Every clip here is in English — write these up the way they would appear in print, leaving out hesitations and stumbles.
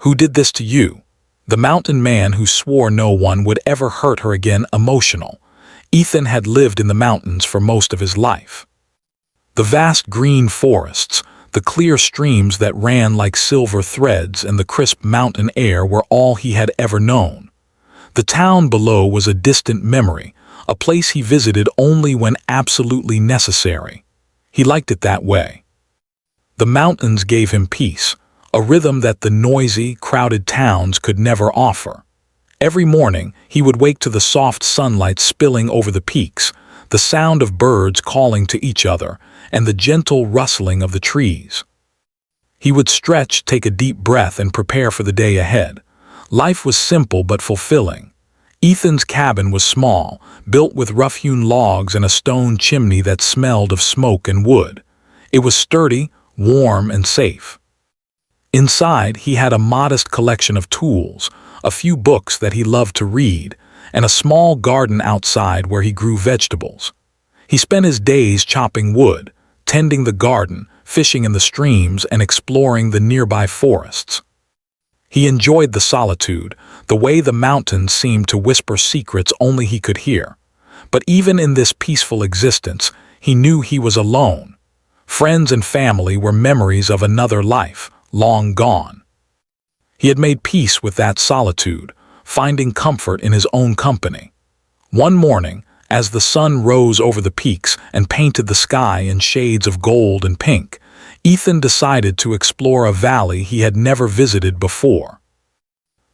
Who did this to you? The mountain man who swore no one would ever hurt her again, emotional. Ethan had lived in the mountains for most of his life. The vast green forests, the clear streams that ran like silver threads, and the crisp mountain air were all he had ever known. The town below was a distant memory, a place he visited only when absolutely necessary. He liked it that way. The mountains gave him peace, a rhythm that the noisy, crowded towns could never offer. Every morning, he would wake to the soft sunlight spilling over the peaks, the sound of birds calling to each other, and the gentle rustling of the trees. He would stretch, take a deep breath, and prepare for the day ahead. Life was simple but fulfilling. Ethan's cabin was small, built with rough-hewn logs and a stone chimney that smelled of smoke and wood. It was sturdy, warm, and safe. Inside, he had a modest collection of tools, a few books that he loved to read, and a small garden outside where he grew vegetables. He spent his days chopping wood, tending the garden, fishing in the streams, and exploring the nearby forests. He enjoyed the solitude, the way the mountains seemed to whisper secrets only he could hear. But even in this peaceful existence, he knew he was alone. Friends and family were memories of another life, long gone. He had made peace with that solitude, finding comfort in his own company. One morning, as the sun rose over the peaks and painted the sky in shades of gold and pink, Ethan decided to explore a valley he had never visited before.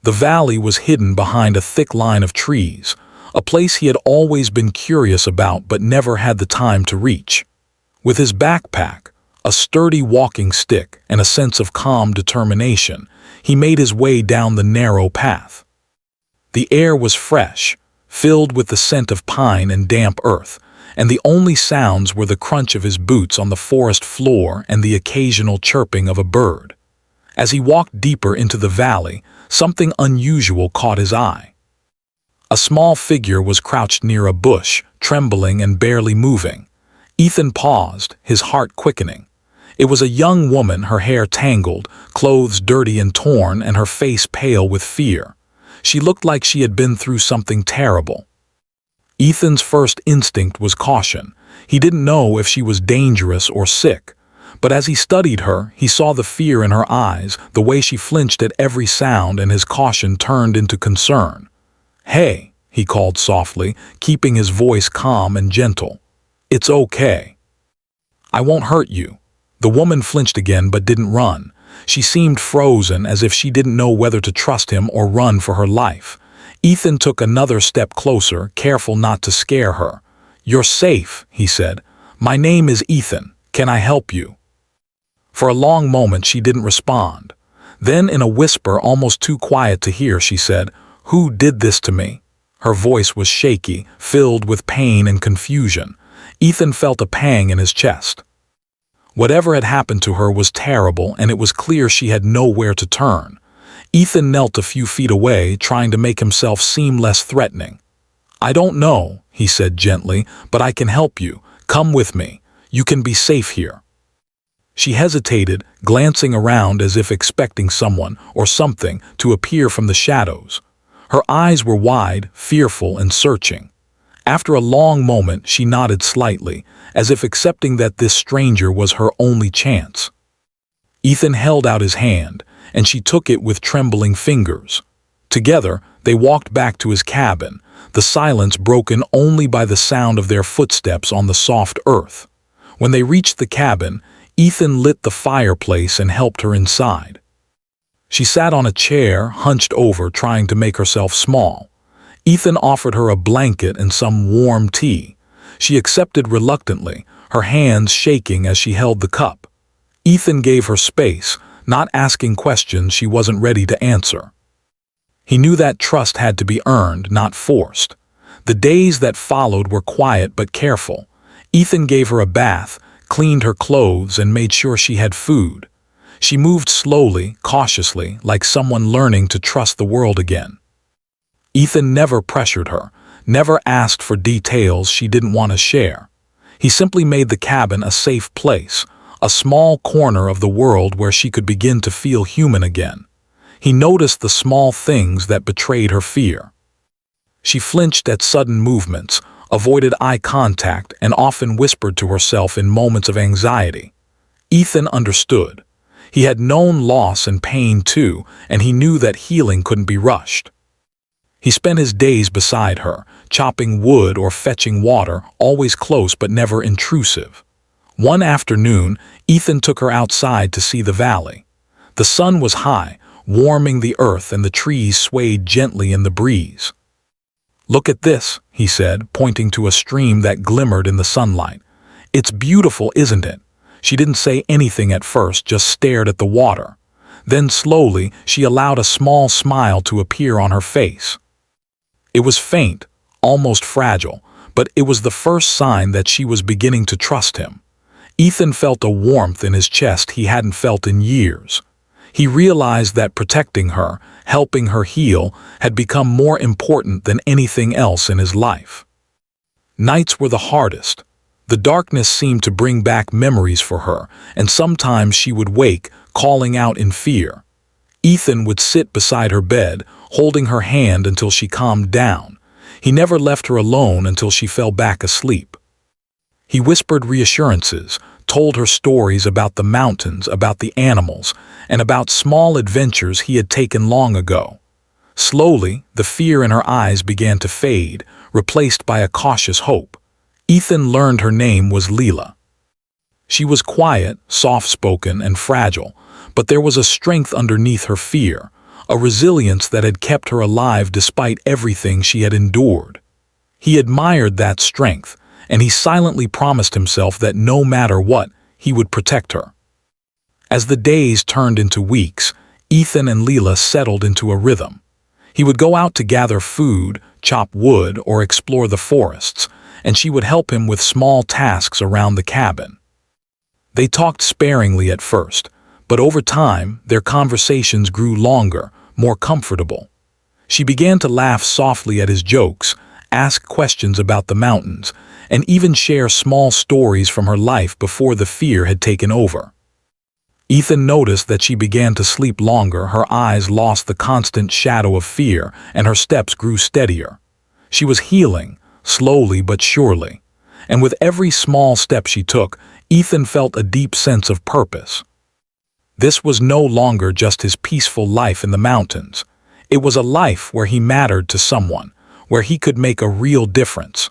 The valley was hidden behind a thick line of trees, a place he had always been curious about but never had the time to reach. With his backpack, a sturdy walking stick, and a sense of calm determination, he made his way down the narrow path. The air was fresh, filled with the scent of pine and damp earth, and the only sounds were the crunch of his boots on the forest floor and the occasional chirping of a bird. As he walked deeper into the valley, something unusual caught his eye. A small figure was crouched near a bush, trembling and barely moving. Ethan paused, his heart quickening. It was a young woman, her hair tangled, clothes dirty and torn, and her face pale with fear. She looked like she had been through something terrible. Ethan's first instinct was caution. He didn't know if she was dangerous or sick. But as he studied her, he saw the fear in her eyes, the way she flinched at every sound, and his caution turned into concern. "Hey," he called softly, keeping his voice calm and gentle. "It's okay. I won't hurt you." The woman flinched again but didn't run. She seemed frozen, as if she didn't know whether to trust him or run for her life. Ethan took another step closer, careful not to scare her. "You're safe," he said. "My name is Ethan. Can I help you?" For a long moment she didn't respond. Then, in a whisper almost too quiet to hear, she said, "Who did this to me?" Her voice was shaky, filled with pain and confusion. Ethan felt a pang in his chest. Whatever had happened to her was terrible, and it was clear she had nowhere to turn. Ethan knelt a few feet away, trying to make himself seem less threatening. "I don't know," he said gently, "but I can help you. Come with me. You can be safe here." She hesitated, glancing around as if expecting someone or something to appear from the shadows. Her eyes were wide, fearful, and searching. After a long moment, she nodded slightly, as if accepting that this stranger was her only chance. Ethan held out his hand, and she took it with trembling fingers. Together, they walked back to his cabin, the silence broken only by the sound of their footsteps on the soft earth. When they reached the cabin, Ethan lit the fireplace and helped her inside. She sat on a chair, hunched over, trying to make herself small. Ethan offered her a blanket and some warm tea. She accepted reluctantly, her hands shaking as she held the cup. Ethan gave her space, not asking questions she wasn't ready to answer. He knew that trust had to be earned, not forced. The days that followed were quiet but careful. Ethan gave her a bath, cleaned her clothes, and made sure she had food. She moved slowly, cautiously, like someone learning to trust the world again. Ethan never pressured her, never asked for details she didn't want to share. He simply made the cabin a safe place, a small corner of the world where she could begin to feel human again. He noticed the small things that betrayed her fear. She flinched at sudden movements, avoided eye contact, and often whispered to herself in moments of anxiety. Ethan understood. He had known loss and pain too, and he knew that healing couldn't be rushed. He spent his days beside her, chopping wood or fetching water, always close but never intrusive. One afternoon, Ethan took her outside to see the valley. The sun was high, warming the earth, and the trees swayed gently in the breeze. "Look at this," he said, pointing to a stream that glimmered in the sunlight. "It's beautiful, isn't it?" She didn't say anything at first, just stared at the water. Then slowly, she allowed a small smile to appear on her face. It was faint, almost fragile, but it was the first sign that she was beginning to trust him. Ethan felt a warmth in his chest he hadn't felt in years. He realized that protecting her, helping her heal, had become more important than anything else in his life. Nights were the hardest. The darkness seemed to bring back memories for her, and sometimes she would wake, calling out in fear. Ethan would sit beside her bed, holding her hand until she calmed down. He never left her alone until she fell back asleep. He whispered reassurances, told her stories about the mountains, about the animals, and about small adventures he had taken long ago. Slowly, the fear in her eyes began to fade, replaced by a cautious hope. Ethan learned her name was Leela. She was quiet, soft-spoken, and fragile, but there was a strength underneath her fear, a resilience that had kept her alive despite everything she had endured. He admired that strength, and he silently promised himself that no matter what, he would protect her. As the days turned into weeks, Ethan and Leela settled into a rhythm. He would go out to gather food, chop wood, or explore the forests, and she would help him with small tasks around the cabin. They talked sparingly at first, but over time, their conversations grew longer, more comfortable. She began to laugh softly at his jokes, ask questions about the mountains, and even share small stories from her life before the fear had taken over. Ethan noticed that she began to sleep longer, her eyes lost the constant shadow of fear, and her steps grew steadier. She was healing, slowly but surely, and with every small step she took, Ethan felt a deep sense of purpose. This was no longer just his peaceful life in the mountains. It was a life where he mattered to someone, where he could make a real difference.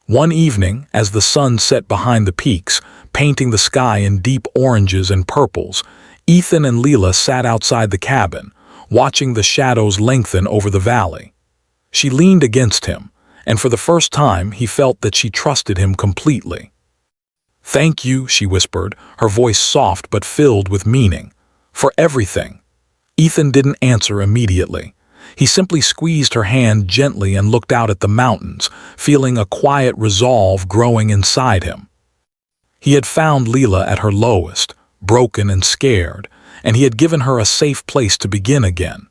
One evening, as the sun set behind the peaks, painting the sky in deep oranges and purples, Ethan and Leela sat outside the cabin, watching the shadows lengthen over the valley. She leaned against him, and for the first time he felt that she trusted him completely. "Thank you," she whispered, her voice soft but filled with meaning. "For everything." Ethan didn't answer immediately. He simply squeezed her hand gently and looked out at the mountains, feeling a quiet resolve growing inside him. He had found Leela at her lowest, broken and scared, and he had given her a safe place to begin again.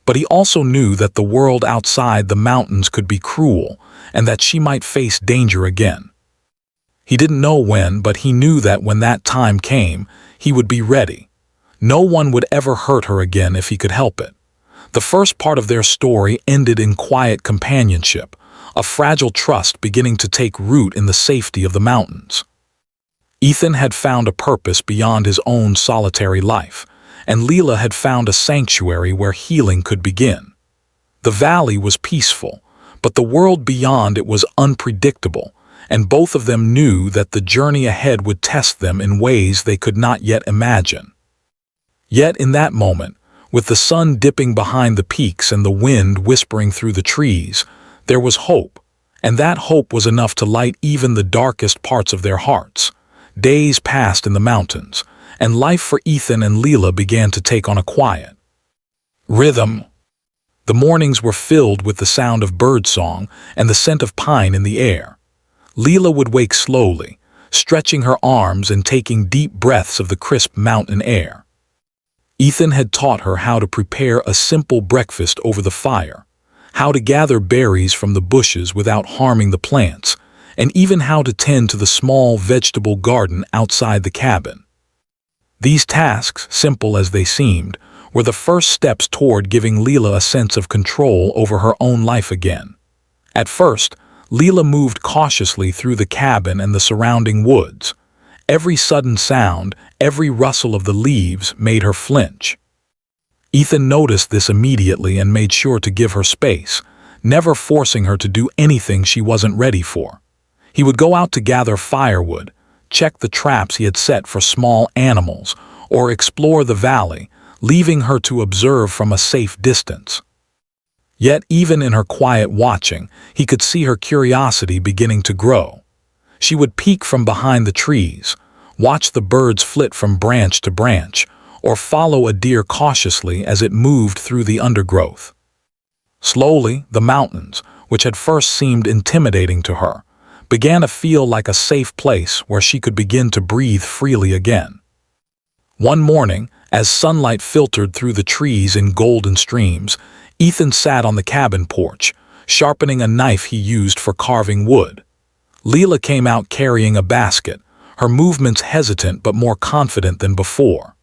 But he also knew that the world outside the mountains could be cruel, and that she might face danger again. He didn't know when, but he knew that when that time came, he would be ready. No one would ever hurt her again if he could help it. The first part of their story ended in quiet companionship, a fragile trust beginning to take root in the safety of the mountains. Ethan had found a purpose beyond his own solitary life, and Leela had found a sanctuary where healing could begin. The valley was peaceful, but the world beyond it was unpredictable, and both of them knew that the journey ahead would test them in ways they could not yet imagine. Yet in that moment, with the sun dipping behind the peaks and the wind whispering through the trees, there was hope, and that hope was enough to light even the darkest parts of their hearts. Days passed in the mountains, and life for Ethan and Leela began to take on a quiet rhythm. The mornings were filled with the sound of birdsong and the scent of pine in the air. Leela would wake slowly, stretching her arms and taking deep breaths of the crisp mountain air. Ethan had taught her how to prepare a simple breakfast over the fire, how to gather berries from the bushes without harming the plants, and even how to tend to the small vegetable garden outside the cabin. These tasks, simple as they seemed, were the first steps toward giving Leela a sense of control over her own life again. At first, Leela moved cautiously through the cabin and the surrounding woods. Every sudden sound, every rustle of the leaves made her flinch. Ethan noticed this immediately and made sure to give her space, never forcing her to do anything she wasn't ready for. He would go out to gather firewood, check the traps he had set for small animals, or explore the valley, leaving her to observe from a safe distance. Yet even in her quiet watching, he could see her curiosity beginning to grow. She would peek from behind the trees, watch the birds flit from branch to branch, or follow a deer cautiously as it moved through the undergrowth. Slowly, the mountains, which had first seemed intimidating to her, began to feel like a safe place where she could begin to breathe freely again. One morning, as sunlight filtered through the trees in golden streams, Ethan sat on the cabin porch, sharpening a knife he used for carving wood. Leela came out carrying a basket, her movements hesitant but more confident than before.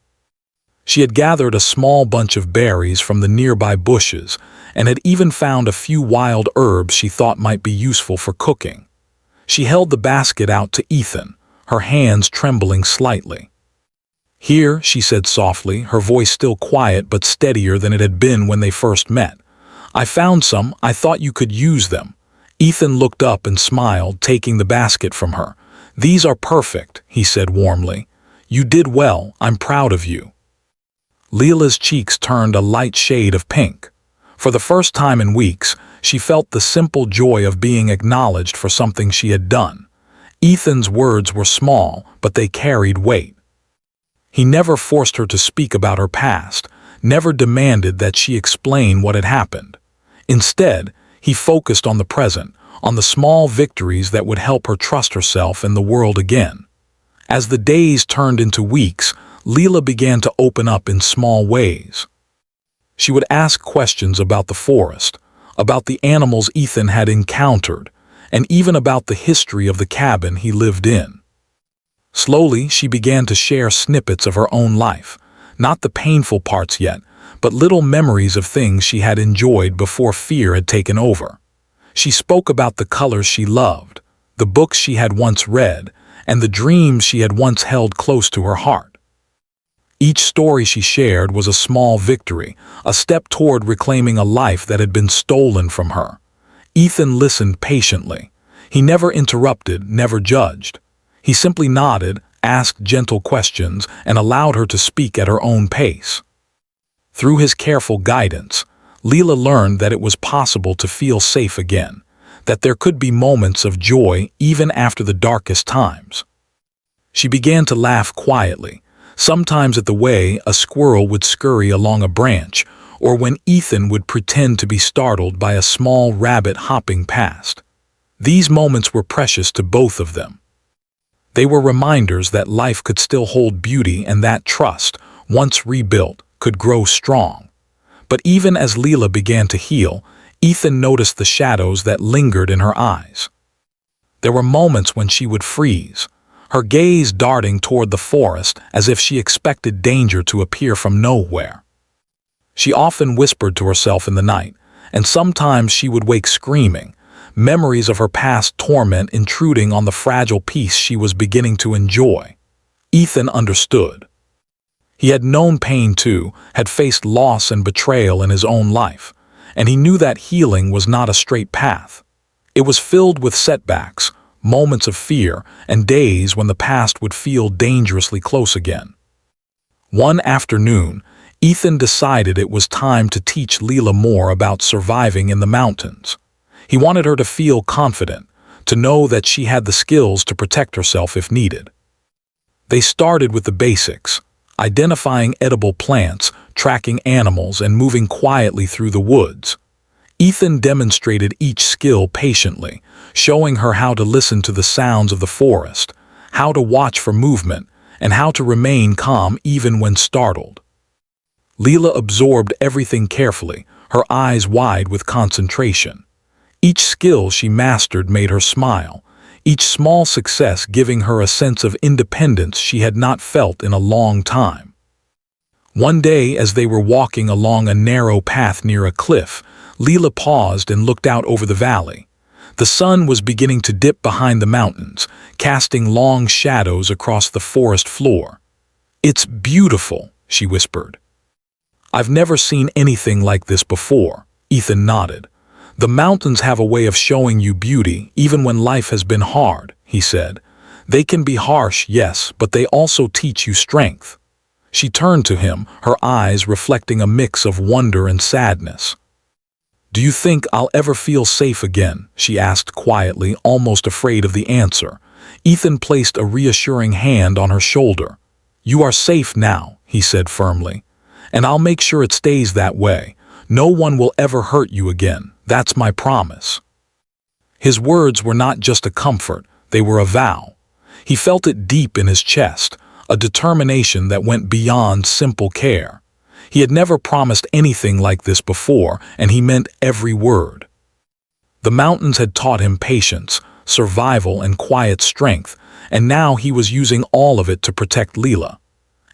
She had gathered a small bunch of berries from the nearby bushes and had even found a few wild herbs she thought might be useful for cooking. She held the basket out to Ethan, her hands trembling slightly. "Here," she said softly, her voice still quiet but steadier than it had been when they first met. "I found some. I thought you could use them." Ethan looked up and smiled, taking the basket from her. "These are perfect," he said warmly. "You did well. I'm proud of you." Leela's cheeks turned a light shade of pink. For the first time in weeks, she felt the simple joy of being acknowledged for something she had done. Ethan's words were small, but they carried weight. He never forced her to speak about her past, never demanded that she explain what had happened. Instead, he focused on the present, on the small victories that would help her trust herself and the world again. As the days turned into weeks, Leela began to open up in small ways. She would ask questions about the forest, about the animals Ethan had encountered, and even about the history of the cabin he lived in. Slowly, she began to share snippets of her own life, not the painful parts yet, but little memories of things she had enjoyed before fear had taken over. She spoke about the colors she loved, the books she had once read, and the dreams she had once held close to her heart. Each story she shared was a small victory, a step toward reclaiming a life that had been stolen from her. Ethan listened patiently. He never interrupted, never judged. He simply nodded, asked gentle questions, and allowed her to speak at her own pace. Through his careful guidance, Leela learned that it was possible to feel safe again, that there could be moments of joy even after the darkest times. She began to laugh quietly, sometimes at the way a squirrel would scurry along a branch, or when Ethan would pretend to be startled by a small rabbit hopping past. These moments were precious to both of them. They were reminders that life could still hold beauty and that trust, once rebuilt, could grow strong. But even as Leela began to heal, Ethan noticed the shadows that lingered in her eyes. There were moments when she would freeze, her gaze darting toward the forest as if she expected danger to appear from nowhere. She often whispered to herself in the night, and sometimes she would wake screaming, memories of her past torment intruding on the fragile peace she was beginning to enjoy. Ethan understood. He had known pain too, had faced loss and betrayal in his own life, and he knew that healing was not a straight path. It was filled with setbacks, moments of fear, and days when the past would feel dangerously close again. One afternoon, Ethan decided it was time to teach Leela more about surviving in the mountains. He wanted her to feel confident, to know that she had the skills to protect herself if needed. They started with the basics, identifying edible plants, tracking animals, and moving quietly through the woods. Ethan demonstrated each skill patiently, showing her how to listen to the sounds of the forest, how to watch for movement, and how to remain calm even when startled. Leela absorbed everything carefully, her eyes wide with concentration. Each skill she mastered made her smile, each small success giving her a sense of independence she had not felt in a long time. One day, as they were walking along a narrow path near a cliff, Leela paused and looked out over the valley. The sun was beginning to dip behind the mountains, casting long shadows across the forest floor. "It's beautiful," she whispered. "I've never seen anything like this before," Ethan nodded. "The mountains have a way of showing you beauty even when life has been hard," he said. "They can be harsh, yes, but they also teach you strength." She turned to him, her eyes reflecting a mix of wonder and sadness. "Do you think I'll ever feel safe again?" she asked quietly, almost afraid of the answer. Ethan placed a reassuring hand on her shoulder. "You are safe now," he said firmly. "And I'll make sure it stays that way. No one will ever hurt you again. That's my promise." His words were not just a comfort, they were a vow. He felt it deep in his chest, a determination that went beyond simple care. He had never promised anything like this before, and he meant every word. The mountains had taught him patience, survival, and quiet strength, and now he was using all of it to protect Leela.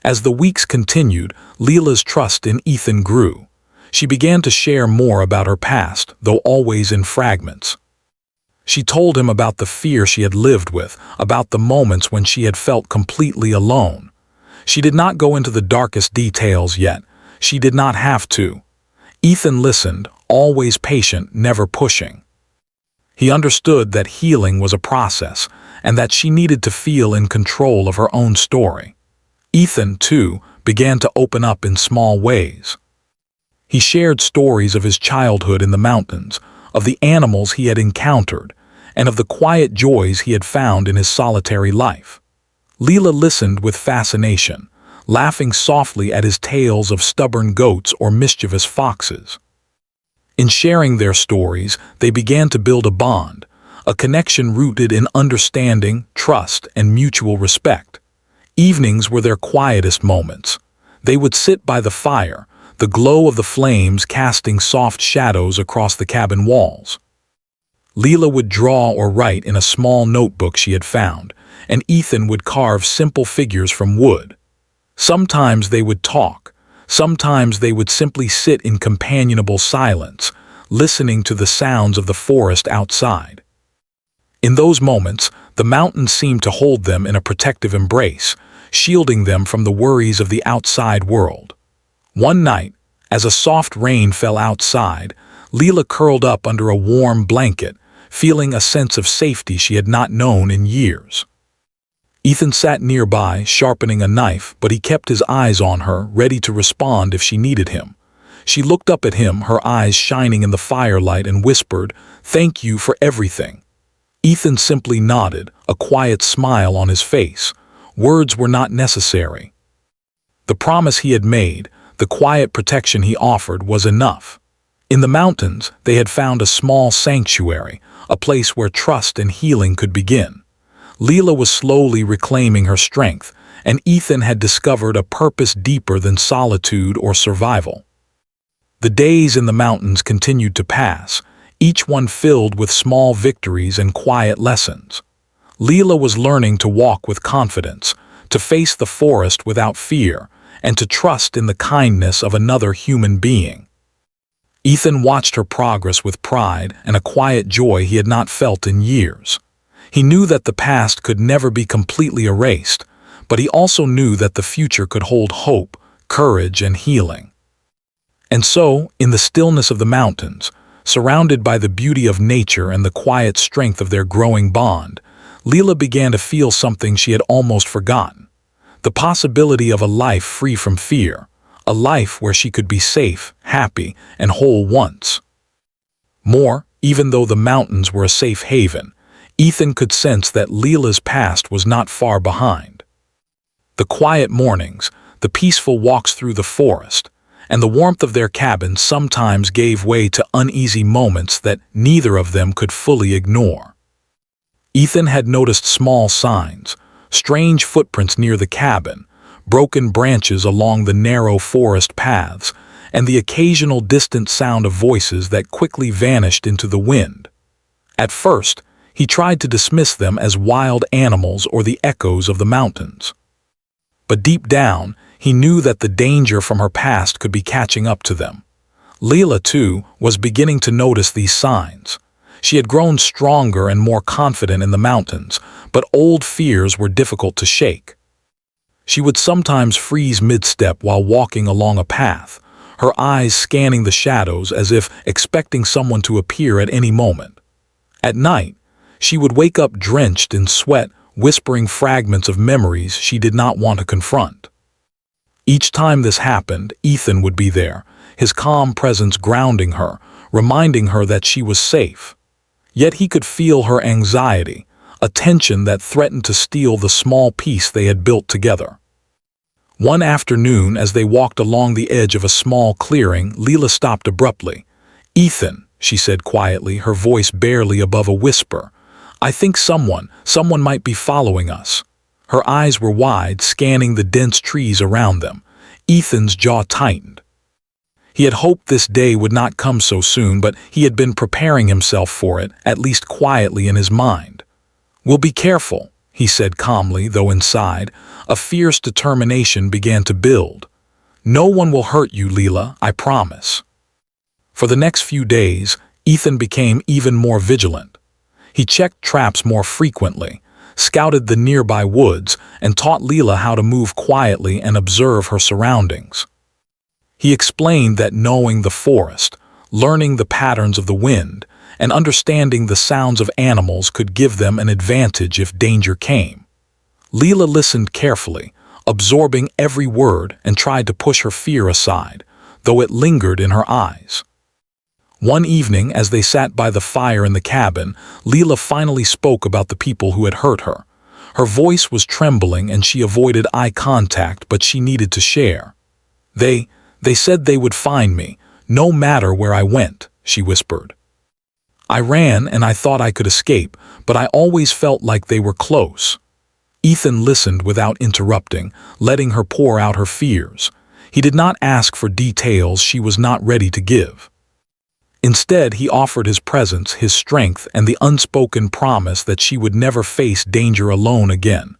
As the weeks continued, Leela's trust in Ethan grew. She began to share more about her past, though always in fragments. She told him about the fear she had lived with, about the moments when she had felt completely alone. She did not go into the darkest details yet. She did not have to. Ethan listened, always patient, never pushing. He understood that healing was a process, and that she needed to feel in control of her own story. Ethan, too, began to open up in small ways. He shared stories of his childhood in the mountains, of the animals he had encountered, and of the quiet joys he had found in his solitary life. Leela listened with fascination, laughing softly at his tales of stubborn goats or mischievous foxes. In sharing their stories, they began to build a bond, a connection rooted in understanding, trust, and mutual respect. Evenings were their quietest moments. They would sit by the fire, the glow of the flames casting soft shadows across the cabin walls. Leela would draw or write in a small notebook she had found, and Ethan would carve simple figures from wood. Sometimes they would talk, sometimes they would simply sit in companionable silence, listening to the sounds of the forest outside. In those moments, the mountains seemed to hold them in a protective embrace, shielding them from the worries of the outside world. One night, as a soft rain fell outside, Leela curled up under a warm blanket, feeling a sense of safety she had not known in years. Ethan sat nearby, sharpening a knife, but he kept his eyes on her, ready to respond if she needed him. She looked up at him, her eyes shining in the firelight, and whispered, "Thank you for everything." Ethan simply nodded, a quiet smile on his face. Words were not necessary. The promise he had made, the quiet protection he offered, was enough. In the mountains, they had found a small sanctuary, a place where trust and healing could begin. Leela was slowly reclaiming her strength, and Ethan had discovered a purpose deeper than solitude or survival. The days in the mountains continued to pass, each one filled with small victories and quiet lessons. Leela was learning to walk with confidence, to face the forest without fear, and to trust in the kindness of another human being. Ethan watched her progress with pride and a quiet joy he had not felt in years. He knew that the past could never be completely erased, but he also knew that the future could hold hope, courage, and healing. And so, in the stillness of the mountains, surrounded by the beauty of nature and the quiet strength of their growing bond, Leela began to feel something she had almost forgotten: the possibility of a life free from fear, a life where she could be safe, happy, and whole once more. Even though the mountains were a safe haven, Ethan could sense that Leela's past was not far behind. The quiet mornings, the peaceful walks through the forest, and the warmth of their cabin sometimes gave way to uneasy moments that neither of them could fully ignore. Ethan had noticed small signs, strange footprints near the cabin, broken branches along the narrow forest paths, and the occasional distant sound of voices that quickly vanished into the wind. At first, he tried to dismiss them as wild animals or the echoes of the mountains. But deep down, He knew that the danger from her past could be catching up to them. Leela, too, was beginning to notice these signs. She had grown stronger and more confident in the mountains, but old fears were difficult to shake. She would sometimes freeze mid-step while walking along a path, her eyes scanning the shadows as if expecting someone to appear at any moment. At night, she would wake up drenched in sweat, whispering fragments of memories she did not want to confront. Each time this happened, Ethan would be there, his calm presence grounding her, reminding her that she was safe. Yet he could feel her anxiety, a tension that threatened to steal the small peace they had built together. One afternoon, as they walked along the edge of a small clearing, Leela stopped abruptly. "Ethan," she said quietly, her voice barely above a whisper, "I think someone might be following us." Her eyes were wide, scanning the dense trees around them. Ethan's jaw tightened. He had hoped this day would not come so soon, but he had been preparing himself for it, at least quietly in his mind. "We'll be careful," he said calmly, though inside, a fierce determination began to build. "No one will hurt you, Leela, I promise." For the next few days, Ethan became even more vigilant. He checked traps more frequently, scouted the nearby woods, and taught Leela how to move quietly and observe her surroundings. He explained that knowing the forest, learning the patterns of the wind, and understanding the sounds of animals could give them an advantage if danger came. Leela listened carefully, absorbing every word, and tried to push her fear aside, though it lingered in her eyes. One evening, as they sat by the fire in the cabin, Leela finally spoke about the people who had hurt her. Her voice was trembling and she avoided eye contact, but she needed to share. They said they would find me, no matter where I went," she whispered. "I ran and I thought I could escape, but I always felt like they were close." Ethan listened without interrupting, letting her pour out her fears. He did not ask for details she was not ready to give. Instead, he offered his presence, his strength, and the unspoken promise that she would never face danger alone again.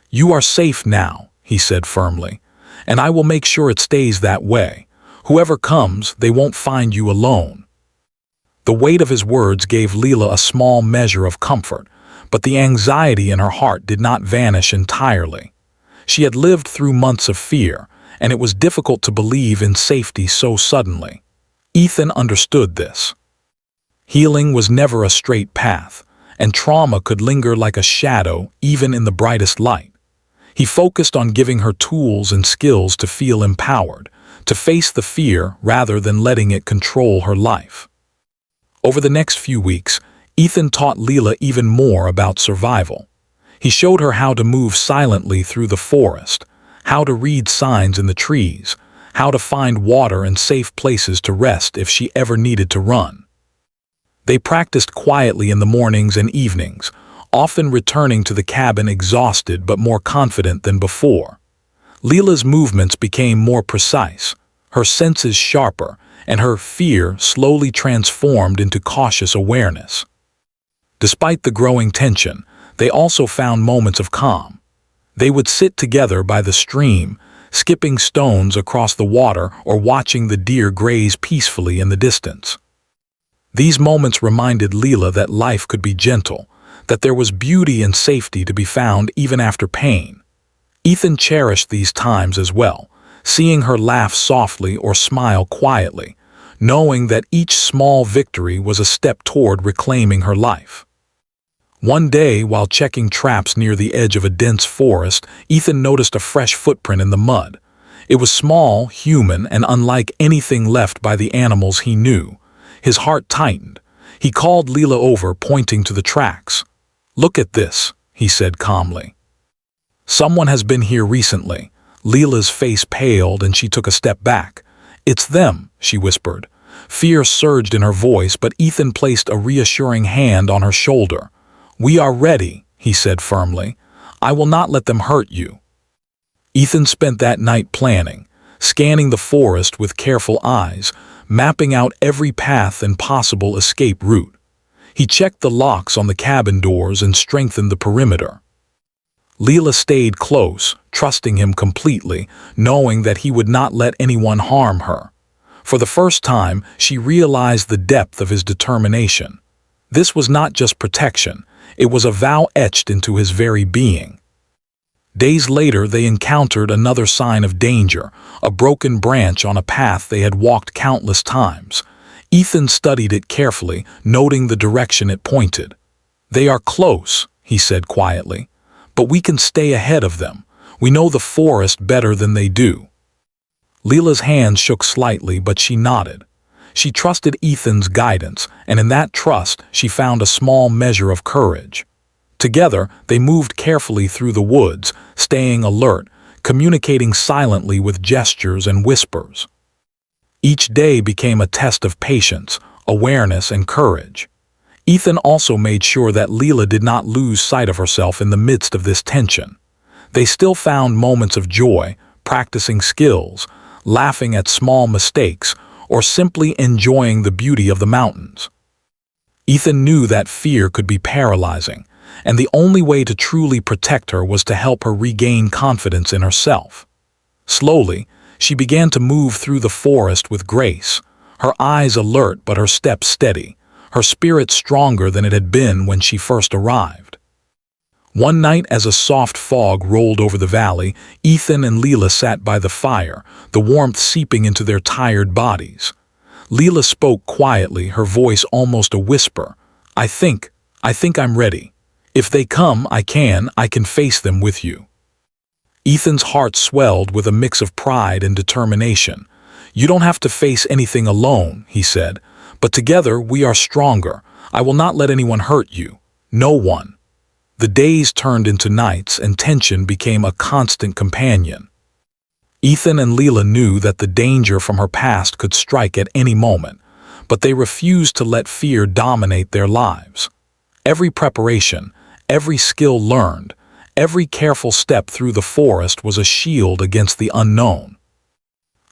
"You are safe now," he said firmly, "and I will make sure it stays that way. Whoever comes, they won't find you alone." The weight of his words gave Leela a small measure of comfort, but the anxiety in her heart did not vanish entirely. She had lived through months of fear, and it was difficult to believe in safety so suddenly. Ethan understood this. Healing was never a straight path, and trauma could linger like a shadow even in the brightest light. He focused on giving her tools and skills to feel empowered, to face the fear rather than letting it control her life. Over the next few weeks, Ethan taught Leela even more about survival. He showed her how to move silently through the forest, how to read signs in the trees, how to find water and safe places to rest if she ever needed to run. They practiced quietly in the mornings and evenings, often returning to the cabin exhausted but more confident than before. Leela's movements became more precise, her senses sharper, and her fear slowly transformed into cautious awareness. Despite the growing tension, they also found moments of calm. They would sit together by the stream, skipping stones across the water or watching the deer graze peacefully in the distance. These moments reminded Leela that life could be gentle, that there was beauty and safety to be found even after pain. Ethan cherished these times as well, seeing her laugh softly or smile quietly, knowing that each small victory was a step toward reclaiming her life. One day, while checking traps near the edge of a dense forest, Ethan noticed a fresh footprint in the mud. It was small, human, and unlike anything left by the animals he knew. His heart tightened. He called Leela over, pointing to the tracks. "Look at this," he said calmly. "Someone has been here recently." Leela's face paled and she took a step back. "It's them," she whispered. Fear surged in her voice, but Ethan placed a reassuring hand on her shoulder. "We are ready," he said firmly. "I will not let them hurt you." Ethan spent that night planning, scanning the forest with careful eyes, mapping out every path and possible escape route. He checked the locks on the cabin doors and strengthened the perimeter. Leela stayed close, trusting him completely, knowing that he would not let anyone harm her. For the first time, she realized the depth of his determination. This was not just protection, it was a vow etched into his very being. Days later, they encountered another sign of danger, a broken branch on a path they had walked countless times. Ethan studied it carefully, noting the direction it pointed. "They are close," he said quietly, "but we can stay ahead of them. We know the forest better than they do." Leela's hand shook slightly, but she nodded. She trusted Ethan's guidance, and in that trust she found a small measure of courage. Together, they moved carefully through the woods, staying alert, communicating silently with gestures and whispers. Each day became a test of patience, awareness, and courage. Ethan also made sure that Leela did not lose sight of herself in the midst of this tension. They still found moments of joy, practicing skills, laughing at small mistakes, or simply enjoying the beauty of the mountains. Ethan knew that fear could be paralyzing, and the only way to truly protect her was to help her regain confidence in herself. Slowly, she began to move through the forest with grace, her eyes alert but her steps steady, her spirit stronger than it had been when she first arrived. One night, as a soft fog rolled over the valley, Ethan and Leela sat by the fire, the warmth seeping into their tired bodies. Leela spoke quietly, her voice almost a whisper. I think I'm ready. If they come, I can face them with you." Ethan's heart swelled with a mix of pride and determination. "You don't have to face anything alone," he said, "but together we are stronger. I will not let anyone hurt you. No one." The days turned into nights, and tension became a constant companion. Ethan and Leela knew that the danger from her past could strike at any moment, but they refused to let fear dominate their lives. Every preparation, every skill learned, every careful step through the forest was a shield against the unknown.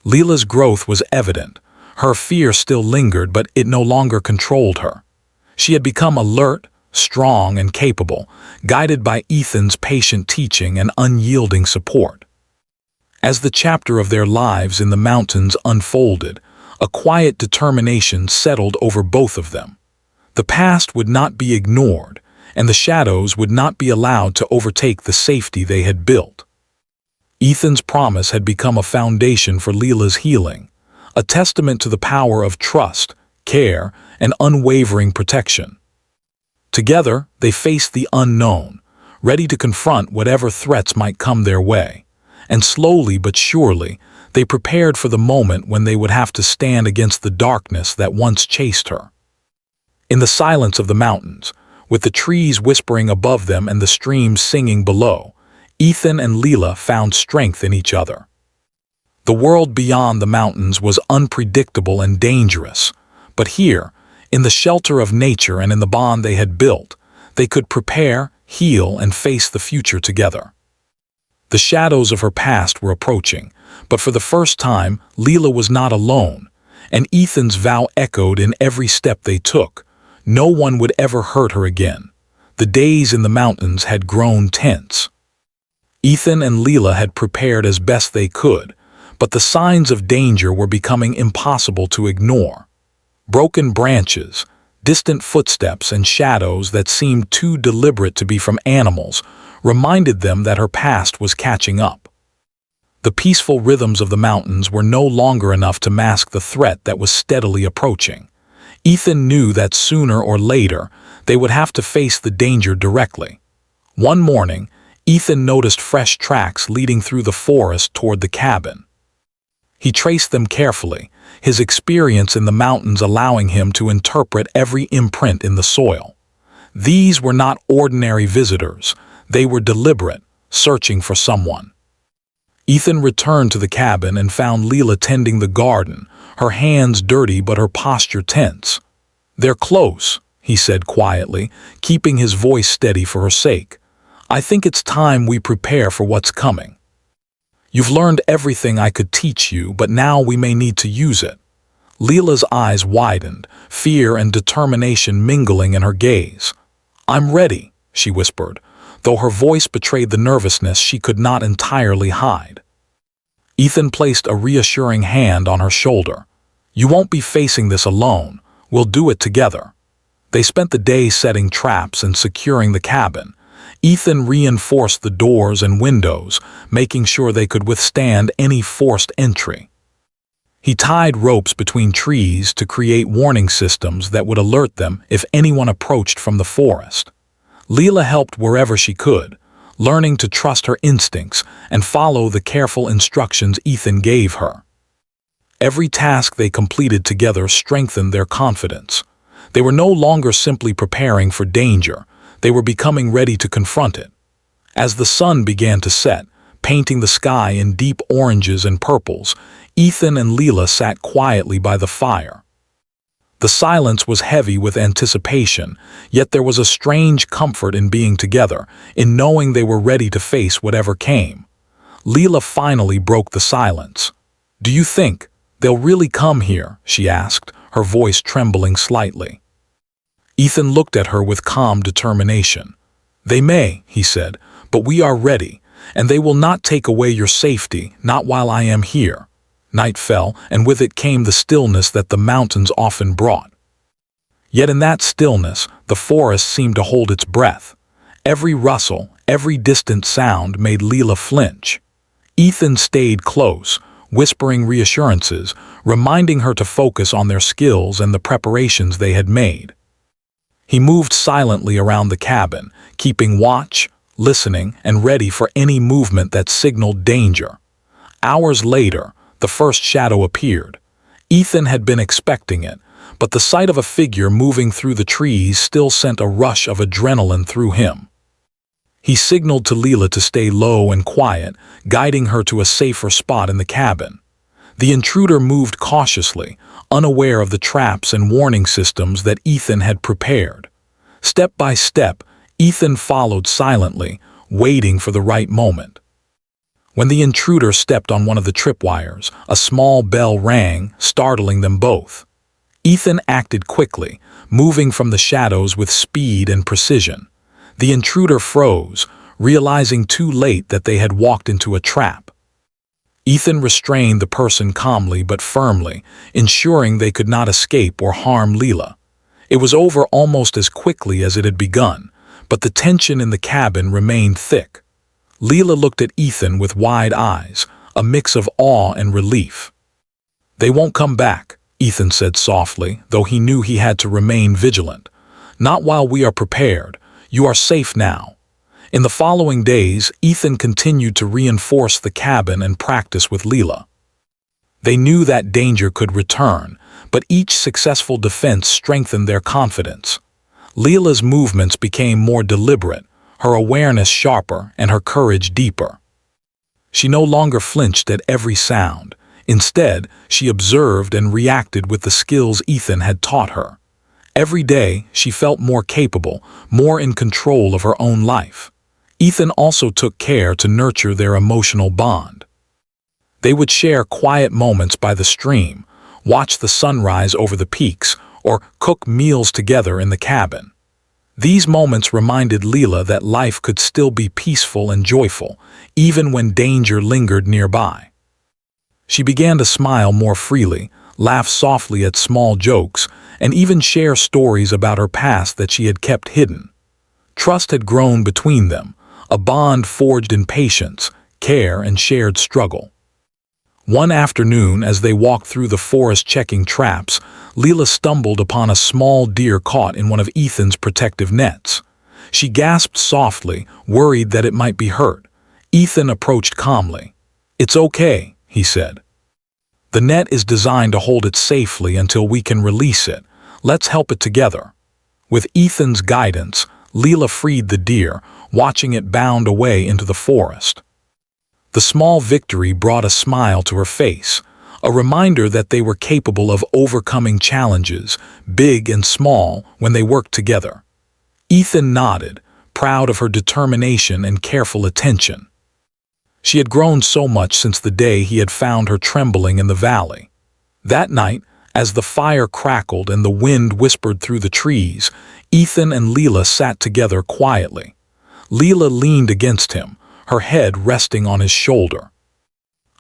Leela's growth was evident. Her fear still lingered, but it no longer controlled her. She had become alert, strong, and capable, guided by Ethan's patient teaching and unyielding support. As the chapter of their lives in the mountains unfolded, a quiet determination settled over both of them. The past would not be ignored, and the shadows would not be allowed to overtake the safety they had built. Ethan's promise had become a foundation for Leela's healing, a testament to the power of trust, care, and unwavering protection. Together, they faced the unknown, ready to confront whatever threats might come their way. And slowly but surely, they prepared for the moment when they would have to stand against the darkness that once chased her. In the silence of the mountains, with the trees whispering above them and the streams singing below, Ethan and Leela found strength in each other. The world beyond the mountains was unpredictable and dangerous, but here, in the shelter of nature and in the bond they had built, they could prepare, heal, and face the future together. The shadows of her past were approaching, but for the first time, Leela was not alone, and Ethan's vow echoed in every step they took. No one would ever hurt her again. The days in the mountains had grown tense. Ethan and Leela had prepared as best they could, but the signs of danger were becoming impossible to ignore. Broken branches, distant footsteps, and shadows that seemed too deliberate to be from animals reminded them that her past was catching up. The peaceful rhythms of the mountains were no longer enough to mask the threat that was steadily approaching. Ethan knew that sooner or later they would have to face the danger directly. One morning, Ethan noticed fresh tracks leading through the forest toward the cabin. He traced them carefully, his experience in the mountains allowing him to interpret every imprint in the soil. These were not ordinary visitors. They were deliberate, searching for someone. Ethan returned to the cabin and found Leela tending the garden, her hands dirty but her posture tense. "They're close," he said quietly, keeping his voice steady for her sake. "I think it's time we prepare for what's coming. You've learned everything I could teach you, but now we may need to use it." Leela's eyes widened, fear and determination mingling in her gaze. "I'm ready," she whispered, though her voice betrayed the nervousness she could not entirely hide. Ethan placed a reassuring hand on her shoulder. "You won't be facing this alone. We'll do it together." They spent the day setting traps and securing the cabin. Ethan reinforced the doors and windows, making sure they could withstand any forced entry. He tied ropes between trees to create warning systems that would alert them if anyone approached from the forest. Leela helped wherever she could, learning to trust her instincts and follow the careful instructions Ethan gave her. Every task they completed together strengthened their confidence. They were no longer simply preparing for danger, they were becoming ready to confront it. As the sun began to set, painting the sky in deep oranges and purples, Ethan and Leela sat quietly by the fire. The silence was heavy with anticipation, yet there was a strange comfort in being together, in knowing they were ready to face whatever came. Leela finally broke the silence. "Do you think they'll really come here?" she asked, her voice trembling slightly. Ethan looked at her with calm determination. "They may," he said, "but we are ready, and they will not take away your safety, not while I am here." Night fell, and with it came the stillness that the mountains often brought. Yet in that stillness, the forest seemed to hold its breath. Every rustle, every distant sound made Leela flinch. Ethan stayed close, whispering reassurances, reminding her to focus on their skills and the preparations they had made. He moved silently around the cabin, keeping watch, listening, and ready for any movement that signaled danger. Hours later, the first shadow appeared. Ethan had been expecting it, but the sight of a figure moving through the trees still sent a rush of adrenaline through him. He signaled to Leela to stay low and quiet, guiding her to a safer spot in the cabin. The intruder moved cautiously, unaware of the traps and warning systems that Ethan had prepared. Step by step, Ethan followed silently, waiting for the right moment. When the intruder stepped on one of the tripwires, a small bell rang, startling them both. Ethan acted quickly, moving from the shadows with speed and precision. The intruder froze, realizing too late that they had walked into a trap. Ethan restrained the person calmly but firmly, ensuring they could not escape or harm Leela. It was over almost as quickly as it had begun, but the tension in the cabin remained thick. Leela looked at Ethan with wide eyes, a mix of awe and relief. "They won't come back," Ethan said softly, though he knew he had to remain vigilant. "Not while we are prepared. You are safe now." In the following days, Ethan continued to reinforce the cabin and practice with Leela. They knew that danger could return, but each successful defense strengthened their confidence. Leela's movements became more deliberate, her awareness sharper and her courage deeper. She no longer flinched at every sound. Instead, she observed and reacted with the skills Ethan had taught her. Every day, she felt more capable, more in control of her own life. Ethan also took care to nurture their emotional bond. They would share quiet moments by the stream, watch the sunrise over the peaks, or cook meals together in the cabin. These moments reminded Leela that life could still be peaceful and joyful, even when danger lingered nearby. She began to smile more freely, laugh softly at small jokes, and even share stories about her past that she had kept hidden. Trust had grown between them, a bond forged in patience, care, and shared struggle. One afternoon, as they walked through the forest checking traps, Leela stumbled upon a small deer caught in one of Ethan's protective nets. She gasped softly, worried that it might be hurt. Ethan approached calmly. "It's okay," he said. "The net is designed to hold it safely until we can release it. Let's help it together." With Ethan's guidance, Leela freed the deer, watching it bound away into the forest. The small victory brought a smile to her face, a reminder that they were capable of overcoming challenges, big and small, when they worked together. Ethan nodded, proud of her determination and careful attention. She had grown so much since the day he had found her trembling in the valley. That night, as the fire crackled and the wind whispered through the trees, Ethan and Leela sat together quietly. Leela leaned against him, her head resting on his shoulder.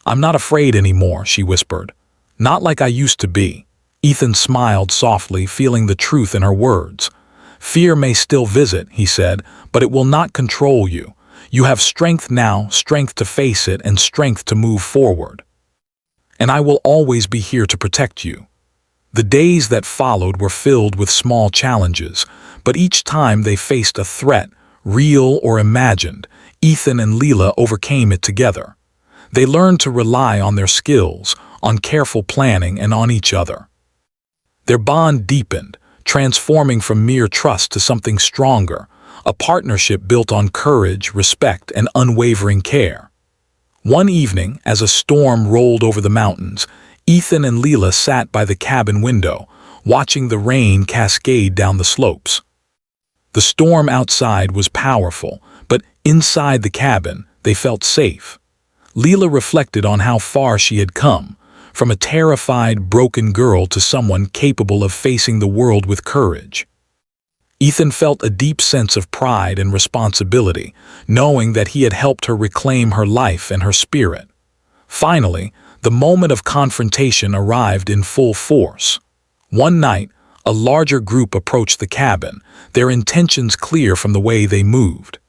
"I'm not afraid anymore," she whispered. "Not like I used to be." Ethan smiled softly, feeling the truth in her words. "Fear may still visit," he said, "but it will not control you. You have strength now, strength to face it, and strength to move forward. And I will always be here to protect you." The days that followed were filled with small challenges, but each time they faced a threat, real or imagined, Ethan and Leela overcame it together. They learned to rely on their skills, on careful planning, and on each other. Their bond deepened, transforming from mere trust to something stronger, a partnership built on courage, respect, and unwavering care. One evening, as a storm rolled over the mountains, Ethan and Leela sat by the cabin window, watching the rain cascade down the slopes. The storm outside was powerful, but inside the cabin, they felt safe. Leela reflected on how far she had come, from a terrified, broken girl to someone capable of facing the world with courage. Ethan felt a deep sense of pride and responsibility, knowing that he had helped her reclaim her life and her spirit. Finally, the moment of confrontation arrived in full force. One night, a larger group approached the cabin, their intentions clear from the way they moved.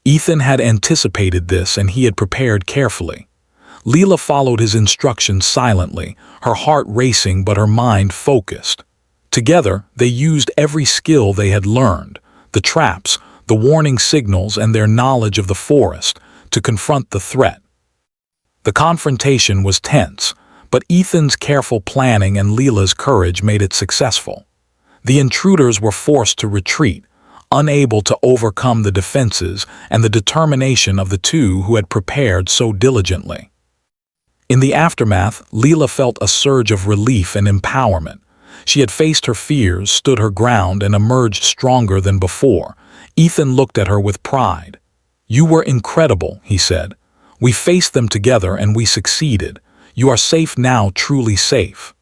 Ethan had anticipated this, and he had prepared carefully. Leela followed his instructions silently, her heart racing but her mind focused. Together, they used every skill they had learned, the traps, the warning signals, and their knowledge of the forest, to confront the threat. The confrontation was tense, but Ethan's careful planning and Leela's courage made it successful. The intruders were forced to retreat, unable to overcome the defenses and the determination of the two who had prepared so diligently. In the aftermath, Leela felt a surge of relief and empowerment. She had faced her fears, stood her ground, and emerged stronger than before. Ethan looked at her with pride. "You were incredible," he said. "We faced them together and we succeeded. You are safe now, truly safe."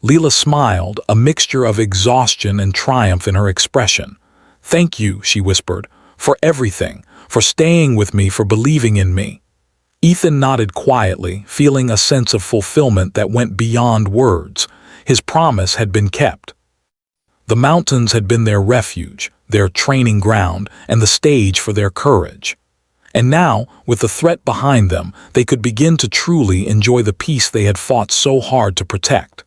Leela smiled, a mixture of exhaustion and triumph in her expression. "Thank you," she whispered, "for everything, for staying with me, for believing in me." Ethan nodded quietly, feeling a sense of fulfillment that went beyond words. His promise had been kept. The mountains had been their refuge, their training ground, and the stage for their courage. And now, with the threat behind them, they could begin to truly enjoy the peace they had fought so hard to protect.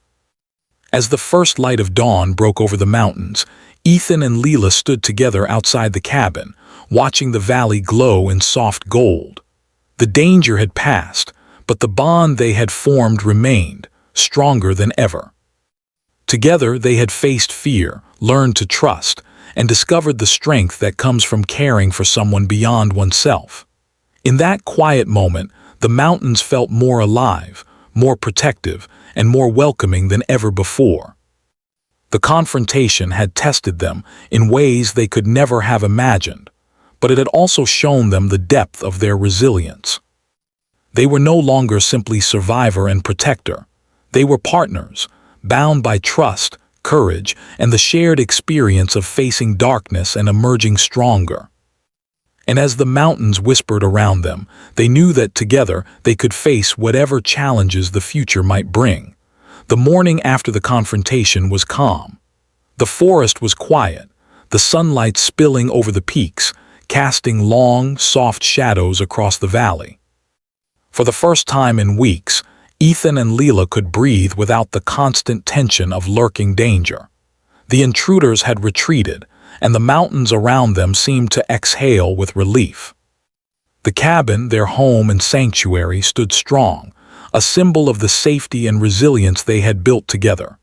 As the first light of dawn broke over the mountains, Ethan and Leela stood together outside the cabin, watching the valley glow in soft gold. The danger had passed, but the bond they had formed remained, stronger than ever. Together they had faced fear, learned to trust, and discovered the strength that comes from caring for someone beyond oneself. In that quiet moment, the mountains felt more alive, more protective, and more welcoming than ever before. The confrontation had tested them in ways they could never have imagined, but it had also shown them the depth of their resilience. They were no longer simply survivor and protector. They were partners, bound by trust, courage, and the shared experience of facing darkness and emerging stronger. And as the mountains whispered around them, they knew that together they could face whatever challenges the future might bring. The morning after the confrontation was calm. The forest was quiet, the sunlight spilling over the peaks, casting long, soft shadows across the valley. For the first time in weeks, Ethan and Leela could breathe without the constant tension of lurking danger. The intruders had retreated, and the mountains around them seemed to exhale with relief. The cabin, their home and sanctuary, stood strong, a symbol of the safety and resilience they had built together.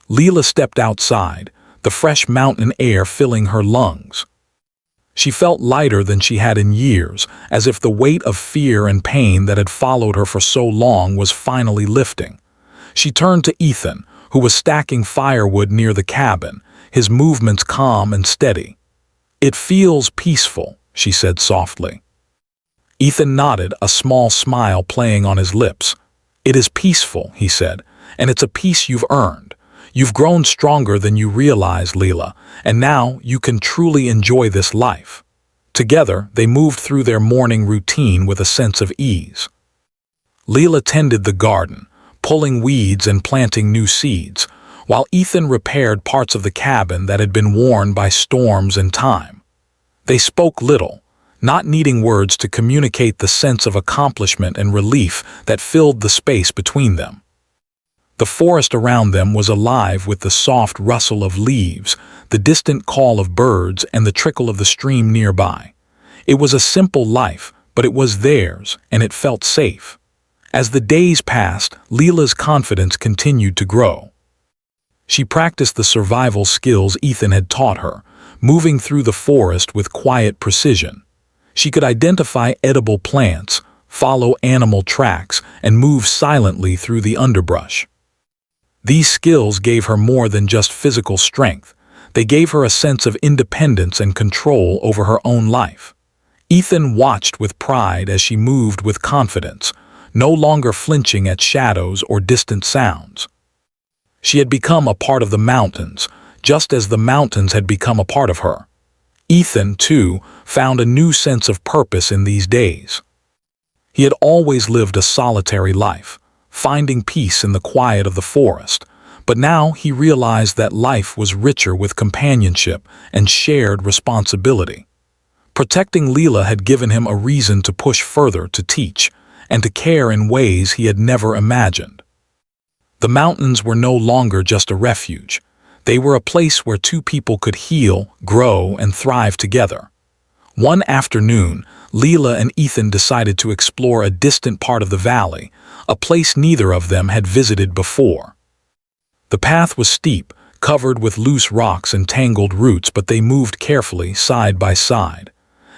Leela stepped outside, the fresh mountain air filling her lungs. She felt lighter than she had in years, as if the weight of fear and pain that had followed her for so long was finally lifting. She turned to Ethan, who was stacking firewood near the cabin, his movements calm and steady. "It feels peaceful," she said softly. Ethan nodded, a small smile playing on his lips. "It is peaceful," he said, "and it's a peace you've earned. You've grown stronger than you realize, Leela, and now you can truly enjoy this life. Together, they moved through their morning routine with a sense of ease. Leela tended the garden, pulling weeds and planting new seeds, while Ethan repaired parts of the cabin that had been worn by storms and time. They spoke little, not needing words to communicate the sense of accomplishment and relief that filled the space between them. The forest around them was alive with the soft rustle of leaves, the distant call of birds, and the trickle of the stream nearby. It was a simple life, but it was theirs, and it felt safe. As the days passed, Leela's confidence continued to grow. She practiced the survival skills Ethan had taught her, moving through the forest with quiet precision. She could identify edible plants, follow animal tracks, and move silently through the underbrush. These skills gave her more than just physical strength. They gave her a sense of independence and control over her own life. Ethan watched with pride as she moved with confidence, no longer flinching at shadows or distant sounds. She had become a part of the mountains, just as the mountains had become a part of her. Ethan, too, found a new sense of purpose in these days. He had always lived a solitary life, finding peace in the quiet of the forest, but now he realized that life was richer with companionship and shared responsibility. Protecting Leela had given him a reason to push further, to teach, and to care in ways he had never imagined. The mountains were no longer just a refuge. They were a place where two people could heal, grow, and thrive together. One afternoon, Leela and Ethan decided to explore a distant part of the valley, a place neither of them had visited before. The path was steep, covered with loose rocks and tangled roots, but they moved carefully, side by side.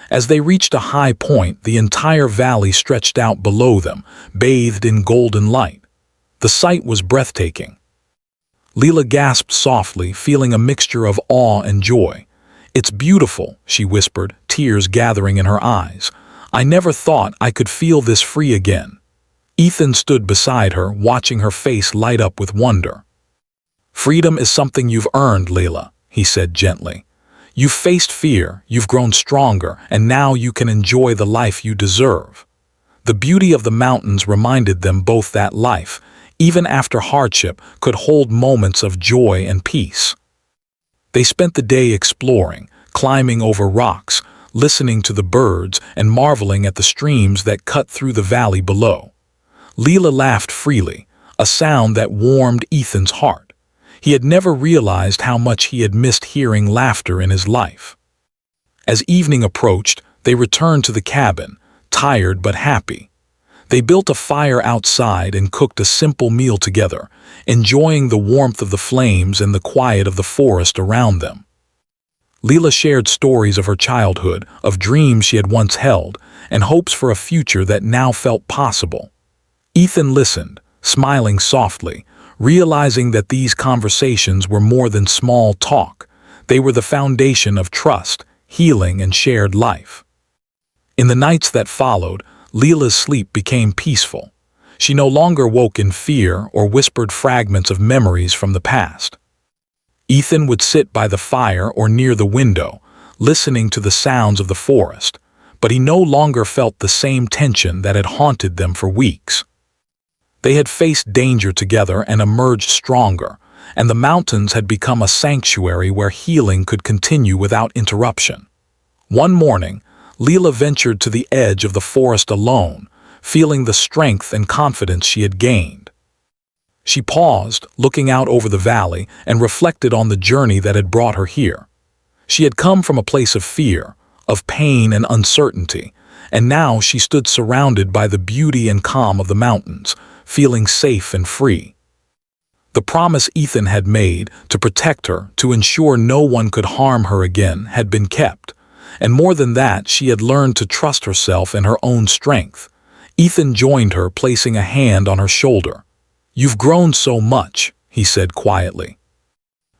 As they reached a high point, the entire valley stretched out below them, bathed in golden light. The sight was breathtaking. Leela gasped softly, feeling a mixture of awe and joy. "It's beautiful," she whispered, tears gathering in her eyes. "I never thought I could feel this free again." Ethan stood beside her, watching her face light up with wonder. "Freedom is something you've earned, Leela," he said gently. "You've faced fear, you've grown stronger, and now you can enjoy the life you deserve." The beauty of the mountains reminded them both that life, even after hardship, could hold moments of joy and peace. They spent the day exploring, climbing over rocks, listening to the birds, and marveling at the streams that cut through the valley below. Leela laughed freely, a sound that warmed Ethan's heart. He had never realized how much he had missed hearing laughter in his life. As evening approached, they returned to the cabin, tired but happy. They built a fire outside and cooked a simple meal together, enjoying the warmth of the flames and the quiet of the forest around them. Leela shared stories of her childhood, of dreams she had once held, and hopes for a future that now felt possible. Ethan listened, smiling softly, realizing that these conversations were more than small talk. They were the foundation of trust, healing, and shared life. In the nights that followed, Leela's sleep became peaceful. She no longer woke in fear or whispered fragments of memories from the past. Ethan would sit by the fire or near the window, listening to the sounds of the forest, but he no longer felt the same tension that had haunted them for weeks. They had faced danger together and emerged stronger, and the mountains had become a sanctuary where healing could continue without interruption. One morning, Leela ventured to the edge of the forest alone, feeling the strength and confidence she had gained. She paused, looking out over the valley, and reflected on the journey that had brought her here. She had come from a place of fear, of pain and uncertainty, and now she stood surrounded by the beauty and calm of the mountains, feeling safe and free. The promise Ethan had made to protect her, to ensure no one could harm her again, had been kept. And more than that, she had learned to trust herself and her own strength. Ethan joined her, placing a hand on her shoulder. "You've grown so much," he said quietly.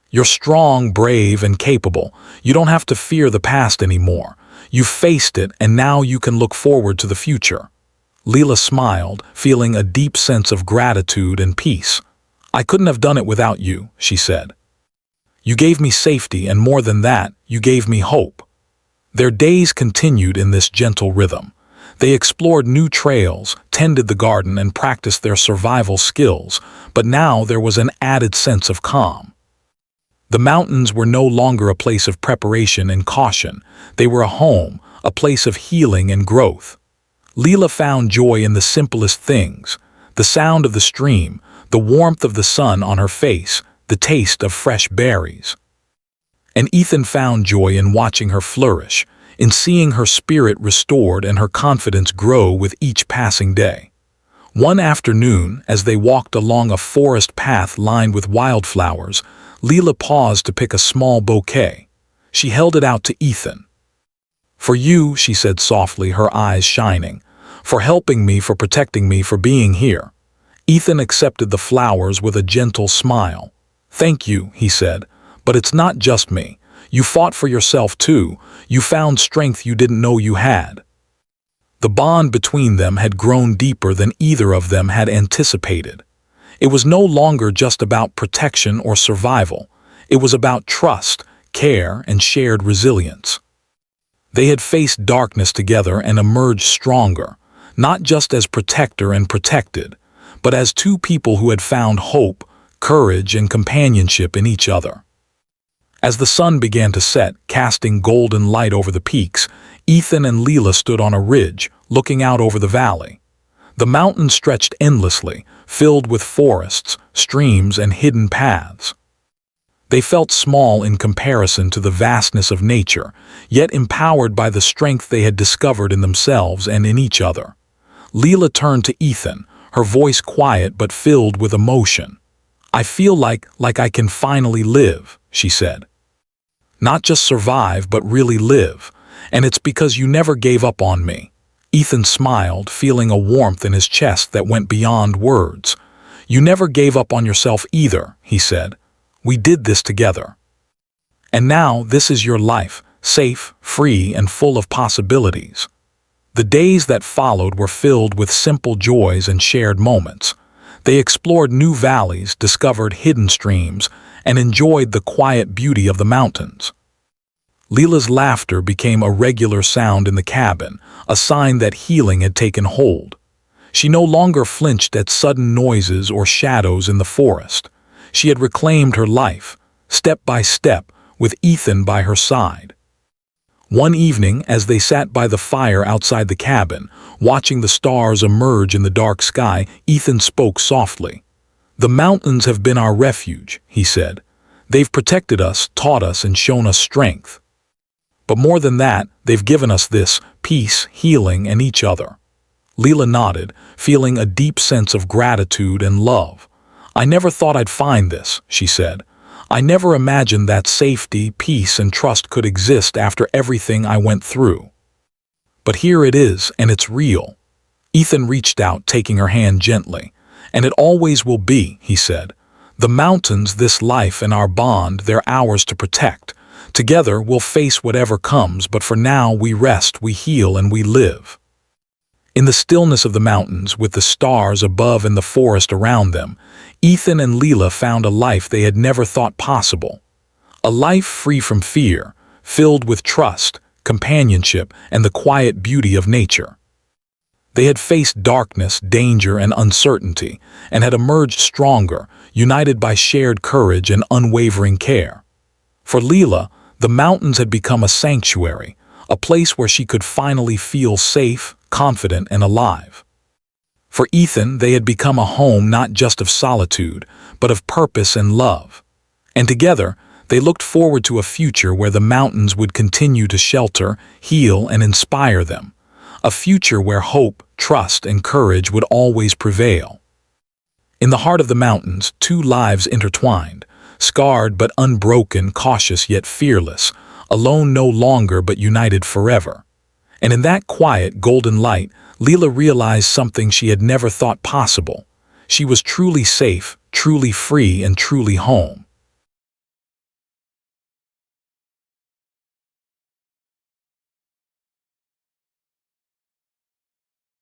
"You're strong, brave, and capable. You don't have to fear the past anymore. You've faced it, and now you can look forward to the future." Leela smiled, feeling a deep sense of gratitude and peace. "I couldn't have done it without you," she said. "You gave me safety, and more than that, you gave me hope." Their days continued in this gentle rhythm. They explored new trails, tended the garden, and practiced their survival skills, but now there was an added sense of calm. The mountains were no longer a place of preparation and caution. They were a home, a place of healing and growth. Leela found joy in the simplest things: the sound of the stream, the warmth of the sun on her face, the taste of fresh berries. And Ethan found joy in watching her flourish, in seeing her spirit restored and her confidence grow with each passing day. One afternoon, as they walked along a forest path lined with wildflowers, Leela paused to pick a small bouquet. She held it out to Ethan. "For you," she said softly, her eyes shining. "For helping me, for protecting me, for being here." Ethan accepted the flowers with a gentle smile. "Thank you," he said, "but it's not just me. You fought for yourself too. You found strength you didn't know you had." The bond between them had grown deeper than either of them had anticipated. It was no longer just about protection or survival. It was about trust, care, and shared resilience. They had faced darkness together and emerged stronger, not just as protector and protected, but as two people who had found hope, courage, and companionship in each other. As the sun began to set, casting golden light over the peaks, Ethan and Leela stood on a ridge, looking out over the valley. The mountains stretched endlessly, filled with forests, streams, and hidden paths. They felt small in comparison to the vastness of nature, yet empowered by the strength they had discovered in themselves and in each other. Leela turned to Ethan, her voice quiet but filled with emotion. "I feel like I can finally live," she said. "Not just survive, but really live. And it's because you never gave up on me." Ethan smiled, feeling a warmth in his chest that went beyond words. "You never gave up on yourself either," he said. "We did this together. And now this is your life, safe, free, and full of possibilities." The days that followed were filled with simple joys and shared moments. They explored new valleys, discovered hidden streams, and enjoyed the quiet beauty of the mountains. Leela's laughter became a regular sound in the cabin, a sign that healing had taken hold. She no longer flinched at sudden noises or shadows in the forest. She had reclaimed her life, step by step, with Ethan by her side. One evening, as they sat by the fire outside the cabin, watching the stars emerge in the dark sky, Ethan spoke softly. "The mountains have been our refuge," he said. "They've protected us, taught us, and shown us strength. But more than that, they've given us this: peace, healing, and each other." Leela nodded, feeling a deep sense of gratitude and love. "I never thought I'd find this," she said. "I never imagined that safety, peace, and trust could exist after everything I went through. But here it is, and it's real." Ethan reached out, taking her hand gently. "And it always will be," he said. "The mountains, this life, and our bond, they're ours to protect. Together we'll face whatever comes, but for now we rest, we heal, and we live." In the stillness of the mountains, with the stars above and the forest around them, Ethan and Leela found a life they had never thought possible. A life free from fear, filled with trust, companionship, and the quiet beauty of nature. They had faced darkness, danger, and uncertainty, and had emerged stronger, united by shared courage and unwavering care. For Leela, the mountains had become a sanctuary, a place where she could finally feel safe, confident, and alive. For Ethan, they had become a home not just of solitude, but of purpose and love. And together, they looked forward to a future where the mountains would continue to shelter, heal, and inspire them. A future where hope, trust, and courage would always prevail. In the heart of the mountains, two lives intertwined, scarred but unbroken, cautious yet fearless, alone no longer but united forever. And in that quiet, golden light, Leela realized something she had never thought possible. She was truly safe, truly free, and truly home.